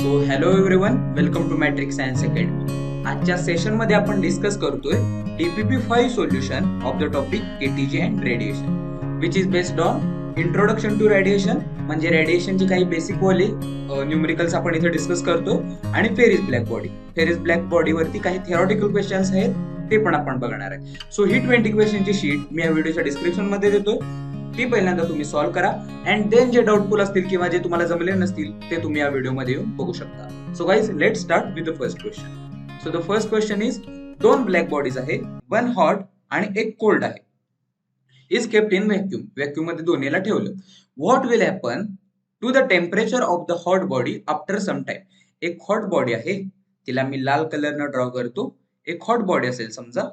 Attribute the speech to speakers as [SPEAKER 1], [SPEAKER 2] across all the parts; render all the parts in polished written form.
[SPEAKER 1] So hello everyone, welcome to Matric Science Academy. आजच्या session मध्ये आपण डिस्कस करतोय DPP-5 solution of the topic KTG and radiation which is based on introduction to radiation, म्हणजे रेडिएशनची काही basic वाले numericals आपण इथे डिस्कस करतो, आणि Ferry's black body. Ferry's black body वरती काही थिओरिटिकल क्वेश्चन्स आहेत, ते पण आपण बघणार आहे. सो ही 20 क्वेश्चनची शीट मी या व्हिडिओच्या डिस्क्रिप्शन मध्ये देतोय. ती पहिल्यांदा तुम्ही सॉल्व्ह करा, अँड देन जे डाऊटफुल असतील किंवा जे तुम्हाला जमले नसतील ते तुम्ही या व्हिडिओमध्ये येऊन बघू शकता. So guys, let start with the first question. So the first question is, दोन ब्लॅक बॉडीज आहे, वन हॉट आणि एक कोल्ड आहे, is kept in vacuum. Vacuum मध्ये दोन्हीला ठेवलं. What will happen to the temperature of the hot body after some time. एक hot body आहे, तिला मी लाल कलरनं ड्रॉ करतो. एक हॉट बॉडी असेल समजा,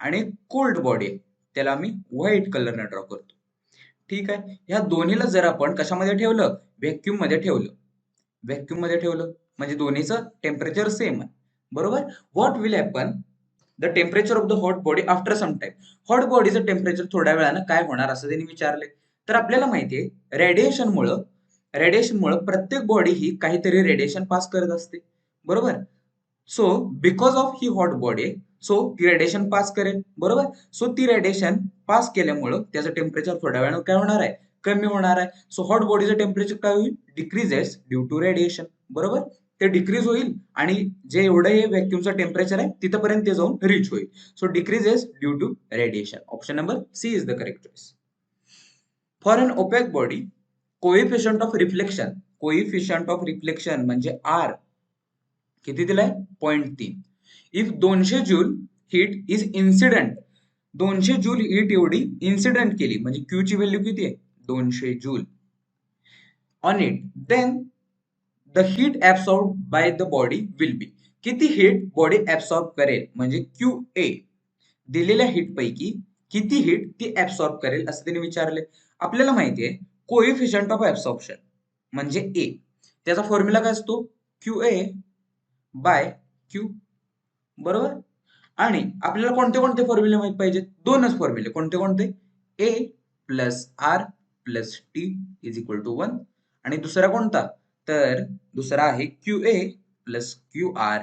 [SPEAKER 1] आणि एक कोल्ड बॉडी आहे, त्याला मी व्हाईट कलरनं ड्रॉ करतो. ठीक आहे. ह्या दोन्हीला जर आपण कशामध्ये ठेवलं, व्हॅक्यूम मध्ये ठेवलं. व्हॅक्यूम मध्ये ठेवलं म्हणजे दोन्हीचं टेम्परेचर सेम आहे, बरोबर. What will happen the temperature of the hot body after some time. Hot बॉडीचं टेम्परेचर थोड्या वेळानं काय होणार असं त्यांनी विचारले. तर आपल्याला माहितीये रेडिएशनमुळं प्रत्येक बॉडी ही काहीतरी रेडिएशन पास करत असते, बरोबर. So because of he hot body, so ती रेडिएशन पास करेल, बरोबर. सो ती रेडिएशन पास केल्यामुळं त्याचं टेम्परेचर थोड्या वेळानं काय होणार आहे, कमी होणार आहे. सो हॉट बॉडीचं टेम्परेचर काय होईल, डिक्रीजेस ड्यू टू रेडिएशन, बरोबर. ते डिक्रीज होईल आणि जे एवढं हे व्हॅक्यूमचं टेम्परेचर आहे तिथपर्यंत ते जाऊन रीच होईल. So decreases due to radiation. Option number C is the correct choice. For an opaque body, coefficient of reflection म्हणजे आर किती दिलाय, 0.3. If 200 joule heat is incident, 200 joule heat एवढी इन्सिडेंट केली म्हणजे क्यू ची व्हॅल्यू किती आहे, 200 joule on it, then the heat absorb by the body will be. किती हीट बॉडी ऍब्सॉर्ब करेल म्हणजे क्यू ए. दिलेल्या हीट पैकी किती हीट ती ऍब्सॉर्ब करेल असं त्यांनी विचारले. आपल्याला माहितीये कोएफिशियंट ऑफ ऍब्सॉर्प्शन म्हणजे ए, त्याचा फॉर्म्युला काय असतो, क्यू ए बाय क्यू, बरोबर. आणि आपल्याला कोणते कोणते फॉर्म्युले माहित पाहिजेत, दोनच फॉर्म्युले. कोणते कोणते, A plus R plus T is equal to 1, आणि दुसरा कोणता, तर दुसरा आहे Q A plus Q R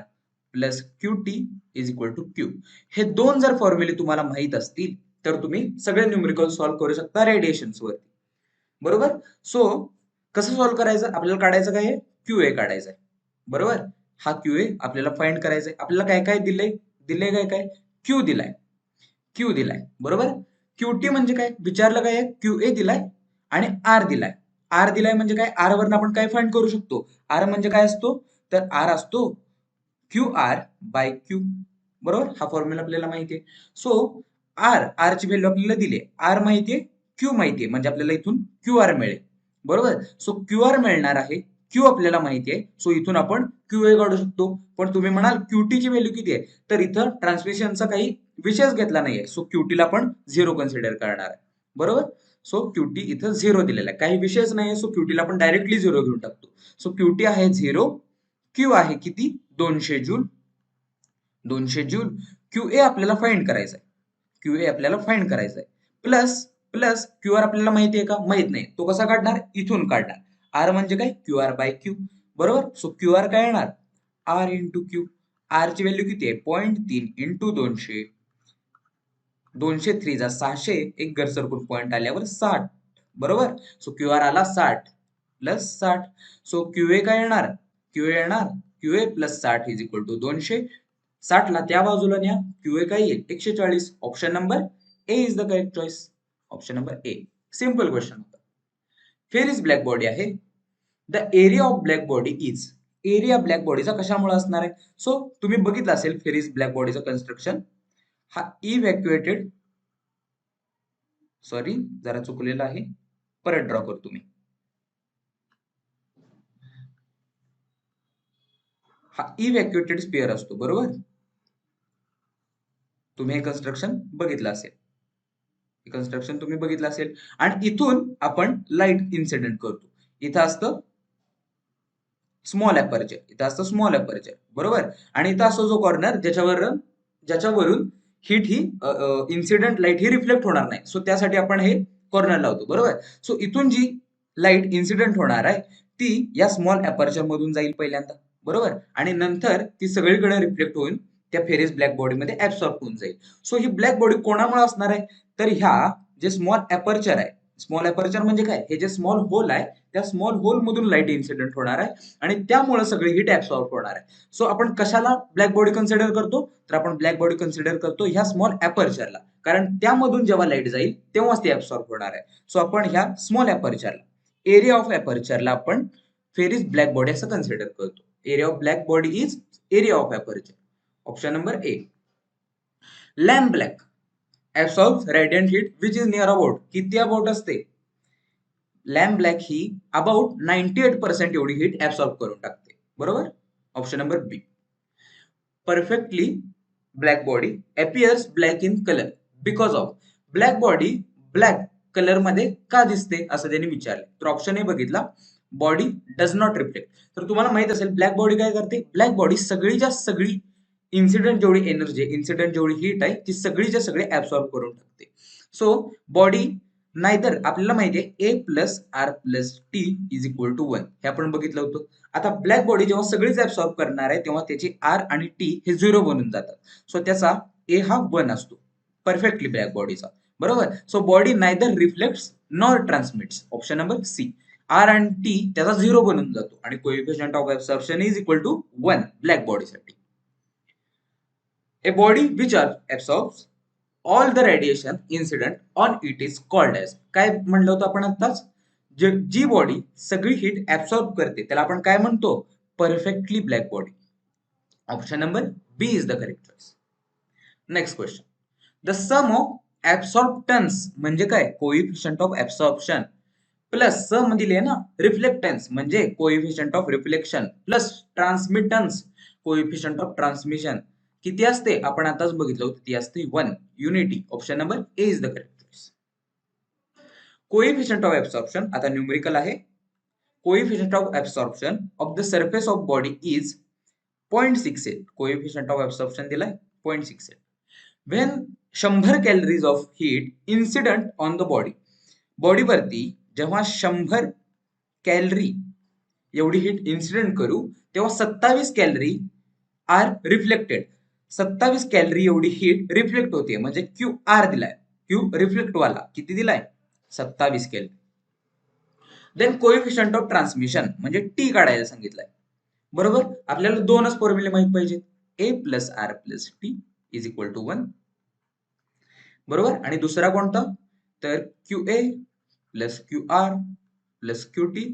[SPEAKER 1] plus Q T is equal to Q. हे दोन जर फॉर्म्युले तुम्हाला माहित असतील तर तुम्ही सगळे न्यूमेरिकल सॉल्व्ह करू शकता रेडिएशन्स वरती, बरोबर. सो कसं सॉल्व्ह करायचं, आपल्याला काढायचं काय आहे, क्यू ए काढायचा आहे, बरोबर. हा क्यू ए आपल्याला फाइंड करायचा आहे. आपल्याला काय काय दिलंय, काय काय, क्यू दिलाय, बरोबर. क्यूटी म्हणजे काय विचारलं, काय क्यू ए दिलाय आणि आर दिलाय म्हणजे काय, आर वरनं आपण काय फाइंड करू शकतो, आर म्हणजे काय असतो, तर आर असतो क्यू आर बाय क्यू, बरोबर. हा फॉर्म्युला आपल्याला माहितीये. सो आर ची व्हॅल्यू आपल्याला दिली, आर माहितीये, क्यू माहितीये, म्हणजे आपल्याला इथून क्यू आर मिळेल, बरोबर. सो क्यू आर मिळणार आहे, क्यू आपल्याला माहितीये, सो इथून आपण क्यू ए काढू शकतो. पण तुम्ही म्हणाल क्यूटी ची व्हॅल्यू किती आहे, तर इथं ट्रान्समिशनचा काही विषयच घेतला नाहीये, सो क्यूटीला आपण 0 कन्सिडर करणार आहे, बरोबर. सो क्यूटी इथं 0 दिलेला आहे, काही विषयच नाहीये, सो क्यूटीला आपण डायरेक्टली 0 घेऊन टाकतो. सो क्यूटी आहे 0, क्यू आहे किती, 200 जूल. क्यू ए आपल्याला फाइंड करायचा आहे, प्लस क्यू आर आपल्याला माहिती आहे का, माहित नाही, तो कसा काढणार, इथून काढणार. आर म्हणजे काय, क्यू आर बाय क्यू, बरोबर. सो क्यू आर काय येणार, आर इंटू क्यू. आर ची व्हॅल्यू किती आहे, 0.3 इंटू 200, 203 जा 600, एक घर सरकून पॉइंट आल्यावर 60, बरोबर. सो क्यू आर आला 60 प्लस 60. सो क्यू ए काय येणार, Q A plus 60 is equal to 200. 60 ला त्या बाजूला न्या, क्यू ए काय येईल, 140. Option number A is the correct choice. Option number A. Simple question होता. फेरिस ब्लॅक बॉडी आहे, the area of black body is. Area black बॉडीचा कशामुळे असणार आहे, सो तुम्ही बघितलं असेल फेरिस ब्लॅक बॉडीचं कन्स्ट्रक्शन. हा इव्हॅक्युएटेड, सॉरी जरा चुकलेला आहे, परत ड्रॉ करतो मी. हा इव्हॅक्युएटेड स्पिअर असतो, बरोबर. तुम्ही हे कन्स्ट्रक्शन बघितलं असेल, आणि इथून आपण लाईट इन्सिडेंट करतो. इथं असतं स्मॉल अपर्चर, बरोबर. आणि इथं असतो जो कॉर्नर ज्याच्यावरून हीट ही इन्सिडेंट लाईट ही रिफ्लेक्ट होणार नाही, सो त्यासाठी आपण हे कॉर्नर लावतो, बरोबर. सो इथून जी लाईट इन्सिडेंट होणार आहे ती या स्मॉल अपर्चर मधून जाईल पहिल्यांदा, बरोबर, आणि नंतर ती सगळीकडे रिफ्लेक्ट होऊन त्या फेरिस ब्लॅक बॉडी मध्ये ऍब्सॉर्ब होऊन जाईल. सो ही ब्लॅक बॉडी कोणामुळे असणार आहे, तर ह्या जे स्मॉल अपर्चर आहे, स्मॉल अपर्चर म्हणजे काय, हे जे स्मॉल होल आहे त्या स्मॉल होल मधून लाईट इन्सिडेंट होणार आहे आणि त्यामुळे सगळी हीट ऍब्सॉर्ब होणार आहे. सो आपण कशाला ब्लॅक बॉडी कन्सिडर करतो, तर आपण ब्लॅक बॉडी कन्सिडर करतो ह्या स्मॉल अपर्चरला, कारण त्यामधून जेव्हा लाईट जाईल तेव्हाच ती ऍब्सॉर्ब होणार आहे. सो आपण ह्या स्मॉल अपर्चरला, एरिया ऑफ अपर्चरला आपण फेरिस ब्लॅक बॉडी असं कन्सिडर करतो. Area of black body is area of aperture. Option number A. Lamp black absorbs radiant heat which is near about, किती अबाउट असते, लॅम्प ब्लॅक ही अबाउट 98% एवढी heat absorb करून टाकते, बरोबर. Option number B. Perfectly black body appears black in colour because of, black body black colour मध्ये का दिसते असं त्यांनी विचारलं. तर ऑप्शन ए बघितला, बॉडी डज नॉट रिफ्लेक्ट. तर तुम्हाला माहित असेल ब्लॅक बॉडी काय करते, ब्लॅक बॉडी सगळीच्या सगळी इन्सिडेंट जेवढी एनर्जी, इन्सिडेंट जेवढी हीट आहे ती सगळीच्या सगळी ऍब्सॉर्ब करून टाकते. सो बॉडी नायदर, आपल्याला माहिती आहे A plus R plus T is equal to 1, हे आपण बघितलं होतं. आता ब्लॅक बॉडी जेव्हा सगळीच ऍब्सॉर्ब करणार आहे तेव्हा त्याची आर आणि टी हे 0 बनून जातात. सो त्याचा ए हा 1 असतो परफेक्टली ब्लॅक बॉडीचा, बरोबर. So body neither reflects nor transmits. Option number C. R आणि टी त्याचा 0 बनून जातो आणि coefficient of absorption is equal to 1 black बॉडीसाठी. A body which absorbs all the radiation incident on it is called as, काय म्हणलं होतं आपण आत्ताच, जी बॉडी सगळी हीट ऍब्सॉर्ब करते त्याला आपण काय म्हणतो, perfectly black body. Option number B is the correct choice. Next question. The sum of absorptance म्हणजे काय, coefficient of absorption, plus sum दिले ना रिफ्लेक्टन्स म्हणजे coefficient of reflection, plus transmittance coefficient of transmission किती असते, आपण आताच बघितलं होतं, ती असते 1 unity. Option number A is the correct choice. Coefficient of absorption आता न्यूमेरिकल आहे. Coefficient of absorption of the surface of body is 0.68. Coefficient of absorption दिलाय 0.68. When 100 calories of heat incident on the body, बॉडीवरती जेव्हा 100 calorie एवढी heat incident करू तेव्हा 27 calorie are reflected. 27 calorie एवढी heat reflect होते, म्हणजे क्यू आर दिलाय, क्यू रिफ्लेक्ट वाला किती दिलाय, 27 calorie. Then coefficient of transmission म्हणजे टी काढायला सांगितलंय, बरोबर. आपल्याला दोनच फॉर्म्युले माहित पाहिजेत, ए plus R plus T is equal to 1, बरोबर. आणि दुसरा कोणता, तर Q A plus Q R plus Q T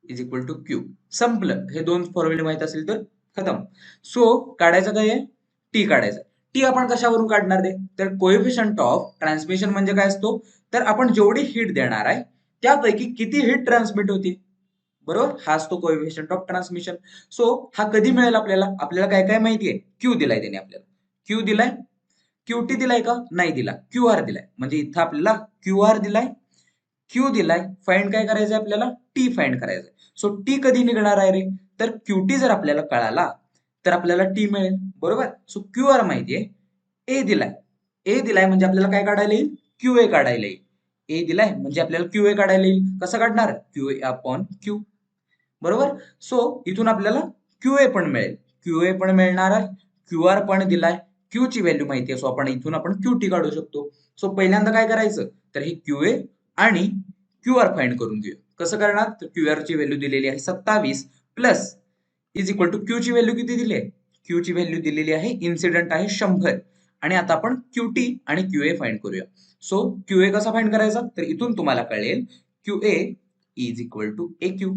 [SPEAKER 1] is equal to Q. संपलं. हे दोन फॉर्म्युले माहित असेल तर खतम. सो काढायचं काय आहे, टी काढायचं. टी आपण कशावरून काढणार आहे, तर कोएफिशियंट ऑफ ट्रान्समिशन म्हणजे काय असतो, तर आपण जेवढी हीट देणार आहे त्यापैकी किती हीट ट्रान्समिट होती, बरोबर, हा असतो कोएफिशियंट ऑफ ट्रान्समिशन. सो हा कधी मिळेल आपल्याला, आपल्याला काय काय माहितीये, क्यू दिलाय त्याने आपल्याला, क्यू दिलाय, क्यू टी दिलाय का, नाही दिला, क्यू आर दिलाय, म्हणजे इथं आपल्याला क्यू आर दिलाय, क्यू दिलाय, फाइंड काय करायचंय आपल्याला, टी फाइंड करायचंय. सो टी कधी निघणार आहे रे, तर क्यू टी जर आपल्याला कळाला तर आपल्याला टी मिळेल, बरोबर. सो क्यू आर माहितीये, ए दिलाय, ए दिलाय म्हणजे आपल्याला काय काढायला येईल, क्यू ए काढायला येईल. ए दिलाय म्हणजे आपल्याला क्यू ए काढायला येईल, कसं काढणार, क्यू ए अपॉन क्यू, बरोबर. सो इथून आपल्याला क्यू ए पण मिळेल, क्यू ए पण मिळणार आहे, क्यू आर पण दिलाय, क्यू ची व्हॅल्यू माहिती आहे, सो आपण इथून आपण क्यू टी काढू शकतो. सो पहिल्यांदा काय करायचं, तर हे क्यू ए आणि क्यू आर फाइंड करून घेऊ. कसं करणार, तर क्यू आर ची व्हॅल्यू दिलेली आहे 27 plus is equal to Q ची व्हॅल्यू किती दिली आहे, क्यू ची व्हॅल्यू दिलेली आहे, इन्सिडेंट आहे 100, आणि आता आपण क्यू टी आणि क्यू ए फाइंड करूया. सो क्यू ए कसा फाइंड करायचा, तर इथून तुम्हाला कळेल Q A is equal to A Q,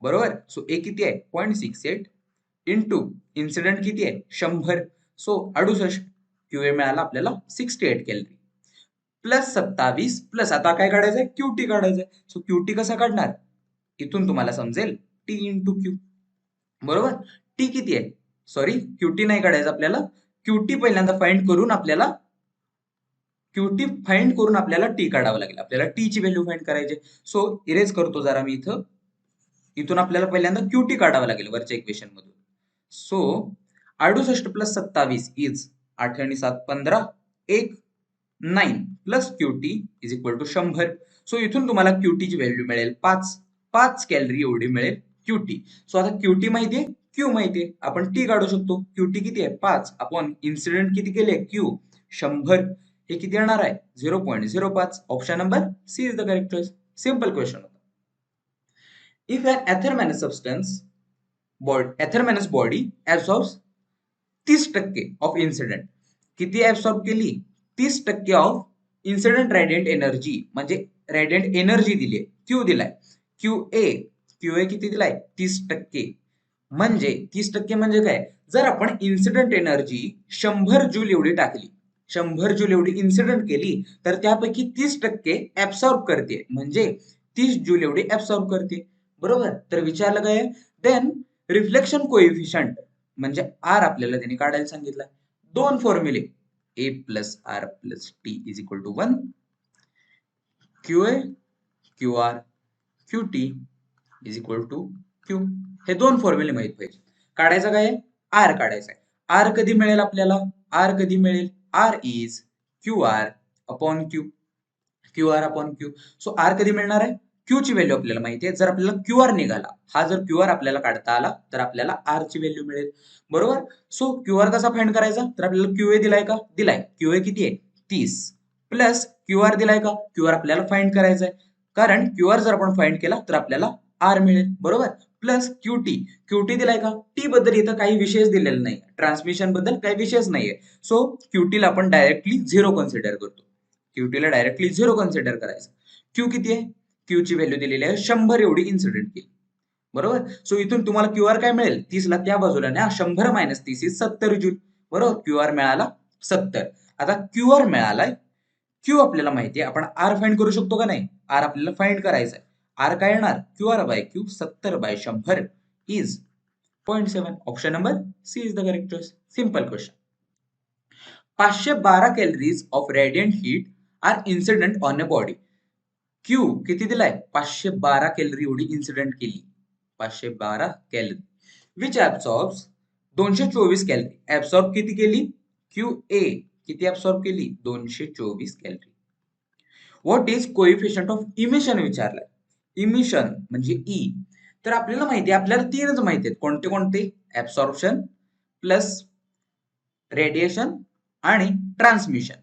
[SPEAKER 1] बरोबर. सो ए किती आहे 0.68 इंटू इन्सिडेंट किती आहे 100, सो 68, क्यू ए मिळाला आपल्याला 68 कॅलरी प्लस 27 प्लस आता काय काढायचंय, क्यू टी काढायचंय. सो क्यू टी कसा काढणार, इथून तुम्हाला समजेल टी इंटू क्यू, बरोबर. टी किती आहे, सॉरी क्यू टी नाही काढायचं आपल्याला, क्यू टी पहिल्यांदा फाइंड करून आपल्याला टी काढावं लागेल, आपल्याला टी ची व्हॅल्यू फाइंड करायची. सो इरेज करतो जरा मी इथं, इथून आपल्याला पहिल्यांदा क्यू टी काढावं लागेल वरच्या इक्वेशन मधून. सो 68 प्लस 27 इज 8 आणि 7 15, 1 9 plus Q T is equal to 100. So इथून तुम्हाला क्यू टी ची व्हॅल्यू मिळेल 5, 5 कॅलरी एवढी मिळेल क्यूटी. सो आता क्यूटी माहितीये, क्यू माहितीये, आपण टी काढू शकतो. क्यूटी किती आहे 5 आपण इन्सिडेंट किती केले क्यू 100, हे किती येणार आहे 0.05. Option number C is the correct choice. Simple question होता. If an athermanous substance athermanous body absorbs 30% of incident, किती ऍब्सॉर्ब केली 30% ऑफ इन्सिडेंट रेडियंट एनर्जी, म्हणजे रेडियंट एनर्जी दिली क्यू दिलाय क्यू ए किती दिलाय 30%. म्हणजे 30% म्हणजे काय, जर आपण इन्सिडेंट एनर्जी 100 जूल एवढी टाकली, 100 जूल एवढी इन्सिडेंट केली, तर त्यापैकी 30% ऍब्सॉर्ब करते, म्हणजे 30 जूल एवढी ऍब्सॉर्ब करते. बरोबर. तर विचारलं काय, देन रिफ्लेक्शन कोएफिशियंट म्हणजे आर आपल्याला त्यांनी काढायला सांगितलंय. दोन फॉर्म्युले A plus R plus T is equal to 1, Q A Q R Q T is equal to Q. हे दोन फॉर्म्युले माहित पाहिजे. काढायचं काय, आर काढायचा आहे. आर कधी मिळेल आपल्याला, आर कधी मिळेल, R is Q R upon Q, Q R upon Q. So R कधी मिळणार आहे, क्यू ची व्हॅल्यू आपल्याला माहिती आहे. जर आपल्याला क्यू आर निघाला, हा जर क्यू आर आपल्याला काढता आला, तर आपल्याला आर ची व्हॅल्यू मिळेल. बरोबर. सो क्यू आर कसा फाइंड करायचा, तर आपल्याला क्यू ए दिलाय का, दिलाय. क्यू ए किती आहे 30, प्लस क्यू आर दिलाय का, क्यू आर आपल्याला फाइंड करायचा आहे, कारण क्यू आर जर आपण फाइंड केला तर आपल्याला आर मिळेल. बरोबर. प्लस क्यूटी दिलाय का, टी बद्दल इथं काही विशेष दिलेला नाही, ट्रान्समिशन बद्दल काही विशेष नाहीये. सो क्यूटीला आपण डायरेक्टली 0 कन्सिडर करतो, क्यूटीला डायरेक्टली 0 कन्सिडर करायचं. क्यू किती आहे, क्यू ची व्हॅल्यू दिलेली आहे 100 एवढी इन्सिडेंट केली. बरोबर. सो इथून तुम्हाला क्यू आर काय मिळेल, 30 ला त्या बाजूला ना 100 मायनस 30 इज 70 जूल. बरोबर. क्यू आर मिळाला 70. आता क्यू आर मिळालाय, क्यू आपल्याला माहिती आहे, आपण आर फाइंड करू शकतो का नाही, आर आपल्याला फाइंड करायचा आहे. आर काय येणार, Q R by Q 70/100 is 0.7. Option number C is the correct choice. Simple question. 512 calories of radiant heat are incident on a body. Q किती दिलाय 512 कॅलरी एवढी इन्सिडेंट केली, 512 calorie, which absorbs 224 calorie. Absorb किती केली, Q A किती absorb केली 224 calorie. What is coefficient of emission विचारलाय. Emission म्हणजे ई. तर आपल्याला माहिती आहे, आपल्याला तीनच माहिती आहेत. कोणते कोणते, ऍब्सॉर्प्शन प्लस रेडिएशन आणि ट्रान्समिशन.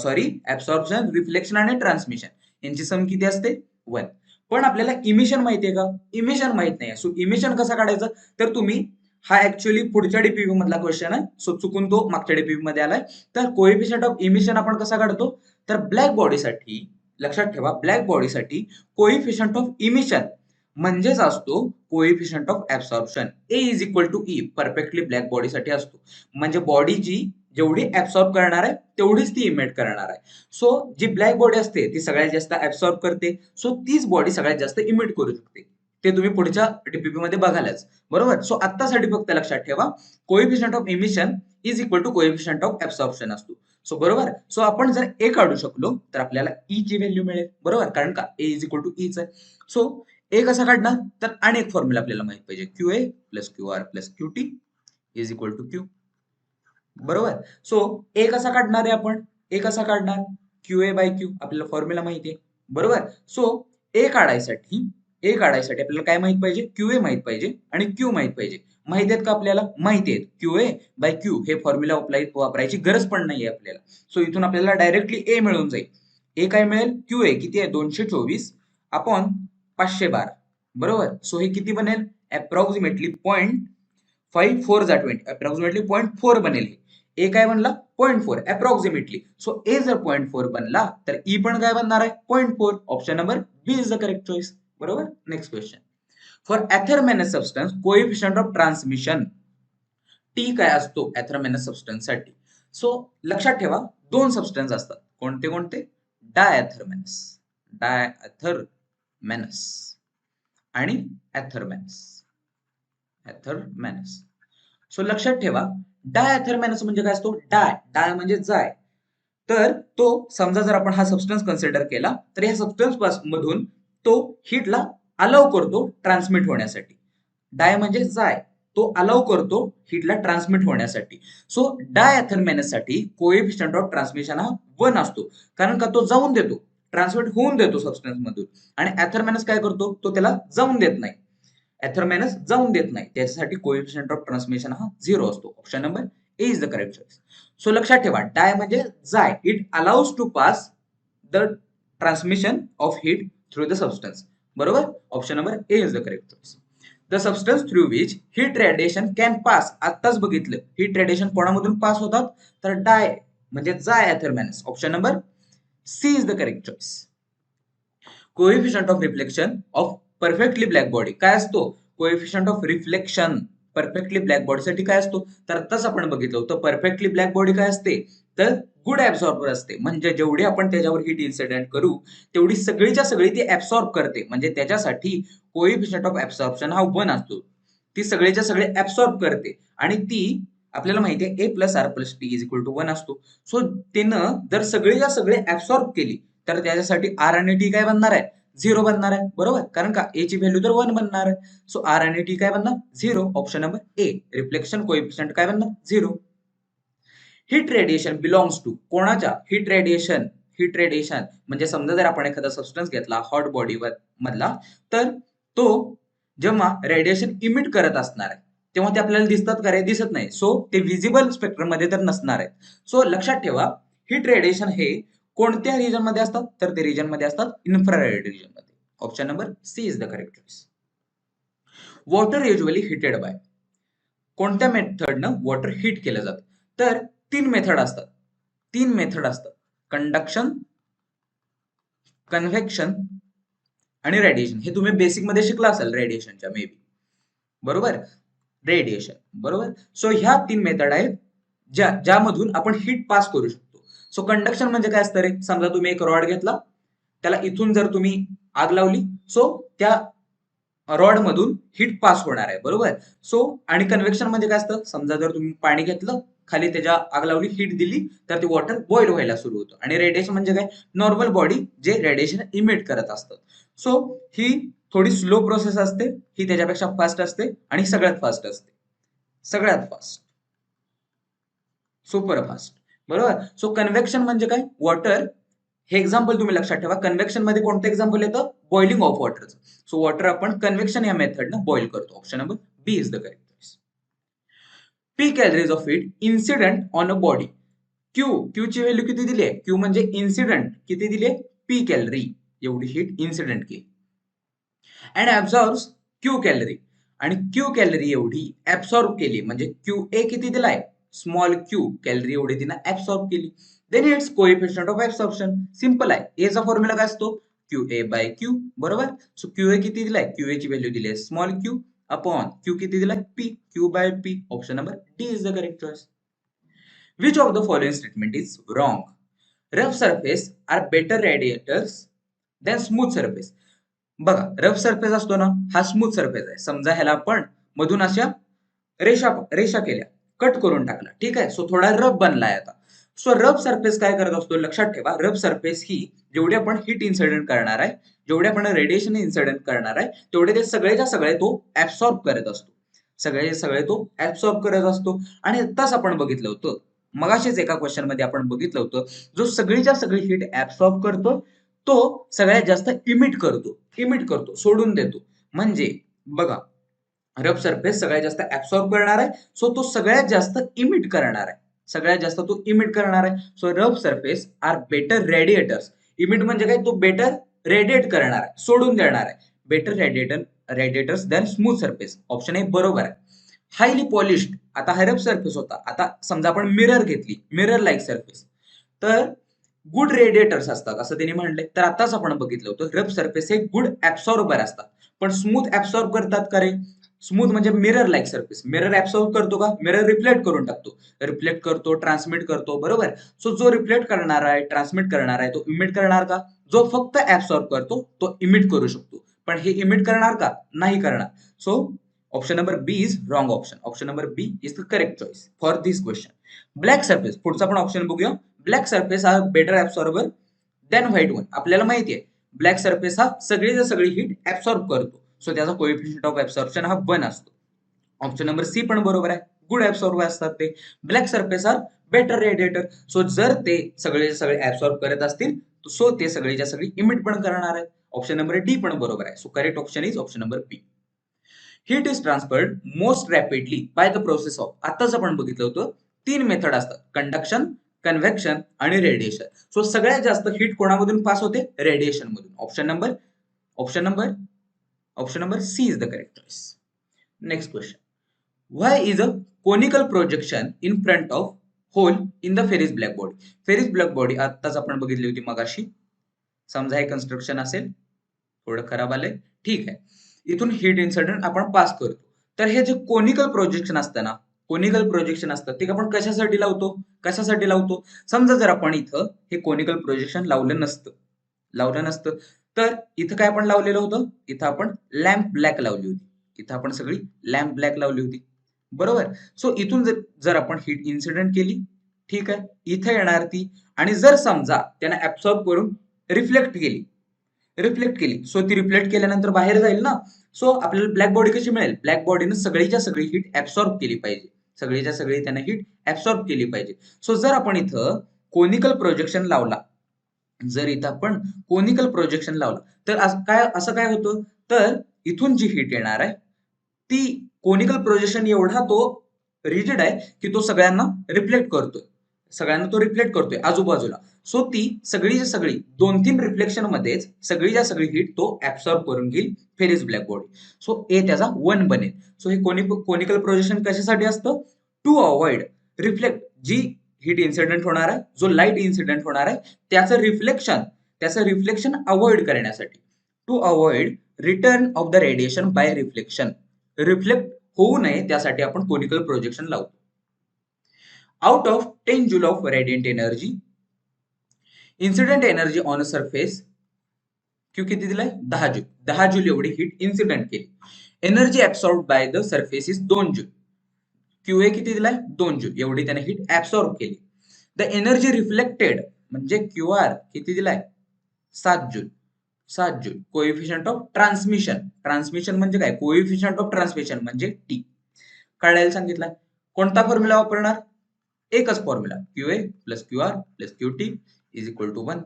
[SPEAKER 1] सॉरी, ऍब्सॉर्प्शन, रिफ्लेक्शन आणि ट्रान्समिशन यांची सम किती असते 1. पण आपल्याला इमिशन माहितीये का, इमिशन माहित नाही. सो इमिशन कसं काढायचं, तर तुम्ही, हा ऍक्च्युअली पुढच्या डीपीपी मधला क्वेश्चन आहे, सो चुकून तो मागच्या डीपीपी मध्ये आलाय. तर कोएफिशियंट ऑफ इमिशन आपण कसा काढतो, तर ब्लॅक बॉडीसाठी लक्षात ठेवा, ब्लॅक बॉडीसाठी कोएफिशियंट ऑफ इमिशन म्हणजेच असतो coefficient of absorption, A is equal to E. Perfectly black बॉडीसाठी असतो, म्हणजे बॉडी जी जेवढी ऍब्सॉर्ब करणार आहे तेवढीच ती इमिट करणार आहे. सो जी ब्लॅक बॉडी असते ती सगळ्यात जास्त ऍब्सॉर्ब करते, सो तीच बॉडी सगळ्यात जास्त इमिट करू शकते. ते तुम्ही पुढच्या डीपीपी मध्ये बघालच. बरोबर. सो आत्तासाठी फक्त लक्षात ठेवा, coefficient of emission is equal to coefficient of absorption असतो. सो बरोबर. सो आपण जर ए काढू शकलो तर आपल्याला ई ची व्हॅल्यू मिळेल. बरोबर, कारण का A is equal to each आहे. सो ए कसा काढणार, तर अनेक फॉर्म्युला आपल्याला माहित पाहिजे, Q A plus Q R plus Q T is equal to Q. बरोबर. सो ए कसा काढणार आहे आपण, ए कसा काढणार, क्यू ए बाय क्यू, आपल्याला फॉर्म्युला माहिती आहे. बरोबर. सो ए काढायसाठी आपल्याला काय माहित पाहिजे, क्यू ए माहित पाहिजे आणि क्यू माहित पाहिजे. माहित आहेत का आपल्याला, माहिती आहेत. क्यू ए बाय क्यू हे फॉर्म्युला वापरायची गरज पण नाहीये आपल्याला. सो इथून आपल्याला डायरेक्टली ए मिळून जाईल. ए काय मिळेल, क्यू ए किती आहे 224 अपॉन 512. बरोबर. सो हे किती बनेल, अप्रॉक्सिमेटली 0.54 जा 20, अप्रॉक्सिमेटली 0.4 बनेल. ए काय बनला 0.4 अप्रॉक्सिमेटली. सो ए जर 0.4 बनला तर ई पण काय बनणार आहे 0.4. Option number B is the correct choice. बरोबर. Next question. For athermanous substance coefficient of transmission T काय असतो एथरमॅनस सबस्टन्स साठी. सो लक्षात ठेवा, दोन सबस्टन्स असतात. कोणते कोणते, डायथरमॅनस आणि एथरमॅनस. सो लक्षात ठेवा, डायथरमॅनस म्हणजे काय असतो, डाय म्हणजे जाय. तर तो समजा जर आपण हा सबस्टन्स कन्सिडर केला तर या सबस्टन्स मधून तो हीटला अलाउ करतो ट्रान्समिट होण्यासाठी. डाय म्हणजे जाय, तो अलाउ करतो हीटला ट्रान्समिट होण्यासाठी. सो डायथरमॅनस साठी कोएफिशियंट ऑफ ट्रान्समिशन हा 1 असतो, कारण का तो जाऊन देतो, ट्रान्समिट होऊन देतो सबस्टन्स मधून, आणि ऍथरमॅनस काय करतो, तो त्याला जाऊन देत नाही. ऍथरमॅनस जाऊन देत नाही, त्याच्यासाठी कोएफिशियंट ऑफ ट्रान्समिशन हा 0 असतो. Option number A is the correct choice. So लक्षात ठेवा, डाय म्हणजे जाय, it allows to pass the transmission of heat through the substance. बरोबर, option number A is the correct choice. The substance through which heat radiation can pass, आत्ताच बघितलं heat radiation कोणामधून pass होतात, तर dia म्हणजे जाय athermanous. Option number C is the correct choice. Coefficient of reflection of perfectly black body काय असतो, coefficient of reflection perfectly black body साठी काय असतो, तर आताच आपण बघितलं होतं परफेक्टली ब्लॅक बॉडी काय असते, तर गुड ऍब्सॉर्बर असते. म्हणजे जेवढी आपण त्याच्यावर हीट इन्सिडेंट करू तेवढी सगळीच्या सगळी ती ऍब्सॉर्ब करते. म्हणजे त्याच्यासाठी कोएफिशियंट ऑफ ऍब्सॉर्प्शन हा 1 असतो. ती सगळेच्या सगळे ऍब्सॉर्ब करते, आणि ती आपल्याला माहिती आहे a plus R plus T is equal to 1 असतो. सो तिनं जर सगळेच्या सगळे ऍब्सॉर्ब केली तर त्याच्यासाठी आर आणि टी काय बनणार आहे, 0 बनणार आहे. बरोबर, कारण का ए ची व्हॅल्यू तर 1 बनणार आहे. सो आर आणि टी काय बनणार, 0. ऑप्शन नंबर ए, रिफ्लेक्शन कोएफिशियंट काय बनणार, 0. हीट रेडिएशन बिलॉंग्स टू, कोणाच्या, हीट रेडिएशन, हीट रेडिएशन म्हणजे समजा जर आपण एखादा सबस्टन्स घेतला हॉट बॉडी मधला, तर तो जेव्हा रेडिएशन इमिट करत असणार आहे तेव्हा ते आपल्याला दिसतात का रे, दिसत नाही. सो ते विजिबल स्पेक्ट्रम मध्ये तर नसणार आहे. सो लक्षात ठेवा, हीट रेडिएशन हे कोणत्या रिजन मध्ये असतात, तर ते रिजन मध्ये असतात इन्फ्रारेड रिजन मध्ये. Option number C is the correct choice. Water usually heated by, कोणत्या मेथडनं वॉटर हीट केलं जातं, तर 3 मेथड असतात. 3 मेथड असतात, कंडक्शन, कन्व्हेक्शन आणि रेडिएशन. हे तुम्ही बेसिक मध्ये शिकला असाल रेडिएशनच्या मे बी. बरोबर, रेडिएशन. बरोबर, सो ह्या 3 मेथड आहेत ज्यामधून आपण हीट पास करू शकतो. सो कंडक्शन म्हणजे काय असतं रे, समजा तुम्ही एक रॉड घेतला, त्याला इथून जर तुम्ही आग लावली, सो त्या रॉड मधून हीट पास होणार आहे. बरोबर, सो आणि कन्व्हेक्शन म्हणजे काय असतं, समजा जर तुम्ही पाणी घेतलं, खाली त्याच्या आग लावली, हीट दिली, तर ते वॉटर बॉईल व्हायला सुरू होतं. आणि रेडिएशन म्हणजे काय, नॉर्मल बॉडी जे रेडिएशन इमिट करत असतात. सो ही थोडी स्लो प्रोसेस असते, ही त्याच्यापेक्षा फास्ट असते, आणि सगळ्यात फास्ट असते, सगळ्यात फास्ट, सुपर फास्ट. बरोबर, सो कन्व्हेक्शन म्हणजे काय, वॉटर, हे एक्झाम्पल तुम्ही लक्षात ठेवा, कन्व्हेक्शन मध्ये कोणतं एक्झाम्पल येतं, बॉइलिंग ऑफ वॉटरचं. सो वॉटर आपण कन्व्हेक्शन या मेथडनं बॉईल करतो. Option number B is the correct choice. P calories of heat incident on a body. Q ची व्हॅल्यू किती दिली आहे, क्यू म्हणजे इन्सिडेंट, किती दिली आहे, पी कॅलरी, एवढी हीट इन्सिडेंट केली. अँड ऍब्सॉर्ब्स क्यू कॅलरी, आणि क्यू कॅलरी एवढी ऍब्सॉर्ब केली, म्हणजे क्यू ए किती दिलाय, स्मॉल क्यू कॅलरी एवढी तिनं ऍब्सॉर्ब केली. Then it's coefficient of absorption. Simple आहे, ए चा फॉर्म्युला काय असतो, क्यू ए बाय क्यू. बरोबर, सो क्यू ए किती दिलाय, क्यू ए ची व्हॅल्यू दिली आहे स्मॉल क्यू अपॉन क्यू किती दिलाय, P, Q by P. Option number D is the correct choice. Which of the following statement is wrong. Rough surface are better radiators than smooth surface. बघा, rough surface असतो ना, हा smooth surface आहे. समजा ह्याला आपण मधून अशा रेषा रेषा केल्या, कट करून टाकला, ठीक आहे, सो थोडा रफ बनलाय आता. सो रफ सरफेस काय करत असतो, लक्षात ठेवा, रफ सरफेस ही जेवढे आपण हीट इन्सिडेंट करणार आहे, जेवढे आपण रेडिएशन इन्सिडेंट करणार आहे, तेवढे ते सगळेच्या सगळे तो ऍब्सॉर्ब करत असतो, सगळे सगळे तो ऍब्सॉर्ब करत असतो. आणि आताच आपण बघितलं होतं, मगाशीच एका क्वेश्चन मध्ये आपण बघितलं होतं, जो सगळीच्या सगळी हीट ऍब्सॉर्ब करतो तो सगळ्यात जास्त इमिट करतो, सोडून देतो. म्हणजे बघा, रफ सरफेस सगळ्यात जास्त ऍब्सॉर्ब करणार आहे, सो तो सगळ्यात जास्त इमिट करणार आहे, सगळ्यात जास्त तो इमिट करणार आहे. So rough surface are better radiators. Emit म्हणजे काय, तो बेटर रेडिएट करणार आहे, सोडून देणार आहे. Better radiators than smooth surface. Option A बरोबर आहे. हायली पॉलिश्ड, आता हा रफ सरफेस होता, आता समजा आपण मिरर घेतली, मिरर लाईक सरफेस, तर गुड रेडिएटर्स असतात असं त्यांनी म्हणले. तर आताच आपण बघितलं होतं, रफ सरफेस हे गुड ऍब्सॉर्बर असतात. पण स्मूथ ऍब्सॉर्ब करतात का रे, स्मूथ म्हणजे mirror like surface. Mirror absorb करतो का, मिरर रिफ्लेक्ट करून टाकतो, रिफ्लेक्ट करतो, ट्रान्समिट करतो. बरोबर, सो जो रिफ्लेक्ट करणार आहे, ट्रान्समिट करणार आहे, तो इमिट करणार का, जो फक्त ऍब्सॉर्ब करतो तो इमिट करू शकतो, पण हे इमिट करणार का, नाही करणार. So option number B is wrong option. Option number B is the correct choice for this question. Black surface, पुढचा पण ऑप्शन बघूया. ब्लॅक सरफेस हा better absorber than white one. आपल्याला माहिती आहे ब्लॅक सरफेस हा सगळी हीट ऍब्सॉर्ब करतो, सो त्याचा कोएफिशियंट ऑफ ऍब्सॉर्प्शन हा 1 असतो. ऑप्शन नंबर सी पण बरोबर आहे, गुड ऍब्सॉर्बर असतात ते. Black surface are better radiator. So जर ते सगळे ऍब्सॉर्ब करत असतील सो ते सगळेच्या सगळी इमिट पण करणार आहेत. ऑप्शन नंबर डी पण बरोबर आहे. So correct option is option number B. Heat is transferred most rapidly by the process of, आताच आपण बघितलं होतं 3 मेथड असतात, कंडक्शन, कन्व्हेक्शन आणि रेडिएशन. सो सगळ्यात जास्त हीट कोणामधून पास होते? रेडिएशन मधून. Option number C is the correct choice. Next question. Why is a conical projection in front of hole in the Ferry's black body? Ferry's black body आताच आपण बघितली होती मगाशी. समजा हे कन्स्ट्रक्शन असेल, थोडं खराब आलंय, ठीक आहे. इथून हीट इन्सिडेंट आपण पास करतो. तर हे जे कोनिकल प्रोजेक्शन असतं ना, कोनिकल प्रोजेक्शन असतं ते आपण कशासाठी लावतो? समजा जर आपण इथं हे कोनिकल प्रोजेक्शन लावलं नसतं तर इथं काय आपण लावलेलं होतं? इथं आपण लॅम्प ब्लॅक लावली होती. इथं आपण सगळी लॅम्प ब्लॅक लावली होती, बरोबर. सो इथून जर आपण हीट इन्सिडेंट केली, ठीक आहे, इथं येणार ती, आणि जर समजा त्याने ऍब्सॉर्ब करून रिफ्लेक्ट केली सो ती रिफ्लेक्ट केल्यानंतर बाहेर जाईल ना. सो आपल्याला ब्लॅक बॉडी कशी मिळेल? ब्लॅक बॉडीनं सगळीच्या सगळी हीट ऍब्सॉर्ब केली पाहिजे. त्याने हीट ऍब्सॉर्ब केली पाहिजे. सो जर आपण इथं कोनिकल प्रोजेक्शन लावला, तर असं काय होतं? तर इथून जी हीट येणार आहे ती कोनिकल प्रोजेक्शन एवढा तो रिजिड आहे की तो सगळ्यांना रिफ्लेक्ट करतोय आजूबाजूला. सो ती सगळीच्या सगळी 2-3 रिफ्लेक्शन मध्येच सगळीच्या सगळी हीट तो ऍब्सॉर्ब करून घेईल Ferry's black body. So A त्याचा 1 बनेल. सो हे कोनिकल प्रोजेक्शन कशासाठी असतं? टू अवॉइड रिफ्लेक्ट, जी हीट इन्सिडेंट होणार आहे, जो लाईट इन्सिडेंट होणार आहे त्याचं रिफ्लेक्शन अवॉइड करण्यासाठी. To avoid return of the radiation by reflection. Reflect होऊ नये त्यासाठी आपण कोनिकल प्रोजेक्शन लावतो. Out of 10 joule of radiant energy, incident energy on a surface Q किती दिलाय? 10 जूल एवढी हीट इन्सिडेंट केली. Energy absorb by the surface is 2 joule. Q A किती दिलाय? 2 जूल एवढी त्याने हीट ऍब्सॉर्ब केली. द एनर्जी रिफ्लेक्टेड म्हणजे क्यू आर किती दिलाय? 7 जूल. कोएफिशियंट ऑफ ट्रान्समिशन म्हणजे काय? कोएफिशियंट ऑफ ट्रान्समिशन म्हणजे टी काढायला सांगितलं. कोणता फॉर्म्युला वापरणार? एकच formula, Q A plus Q R plus Q T is equal to 1.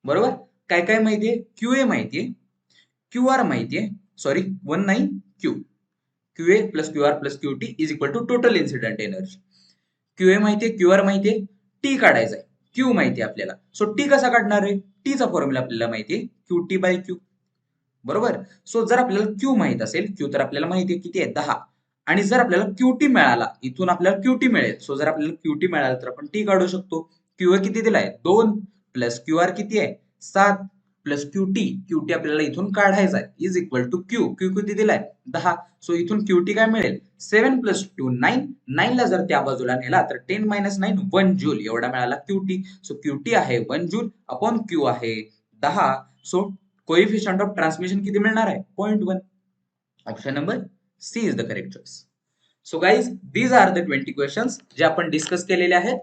[SPEAKER 1] बरोबर. काय माहितीये? क्यूए माहितीये, क्यू आर माहितीये, सॉरी 1 नाही, Q A plus Q R plus Q T is equal to total incident energy. Q A माहितीये, क्यू आर माहितीये, T काढायचा आहे, क्यू माहितीये आपल्याला. सो टी कसा काढणार आहे? टीचा फॉर्म्युला आपल्याला माहितीये, क्यू टी बाय क्यू. बरोबर. सो जर आपल्याला क्यू माहित असेल, क्यू तर आपल्याला माहितीये किती आहे? 10. आणि जर आपल्याला क्यूटी मिळाला, इथून आपल्याला क्यूटी मिळेल. सो जर आपल्याला क्यूटी मिळाला तर आपण टी काढू शकतो. क्यूए किती दिलाय? 2 प्लस क्यू आर किती आहे? 7 प्लस क्यूटी आपल्याला इथून काढायचा आहे इज इक्वल टू क्यू किती दिलाय? 10. सो इथून क्यूटी काय मिळेल? 7 प्लस 2 9. 9 ला जर त्या बाजूला नेला तर 10 मायनस 9 1 जूल एवढा मिळाला क्यूटी. सो क्यूटी आहे 1 जूल अपॉन क्यू आहे 10. सो कोएफिशियंट ऑफ ट्रान्समिशन किती मिळणार आहे? 0.1. Option number C is the correct choice. So guys, these are the 20 questions जे आपण डिस्कस केलेले आहेत.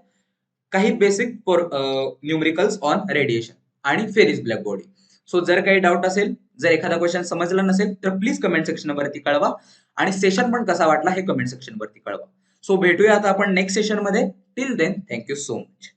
[SPEAKER 1] काही बेसिक न्यूमरिकल्स ऑन रेडिएशन आणि फेरिस ब्लॅक बॉडी. सो जर काही डाऊट असेल, जर एखादा क्वेश्चन समजला नसेल तर प्लीज कमेंट सेक्शन वरती कळवा, आणि सेशन पण कसा वाटला हे कमेंट सेक्शन वरती कळवा. सो भेटूया आता आपण नेक्स्ट सेशन मध्ये. Till then, thank you so much.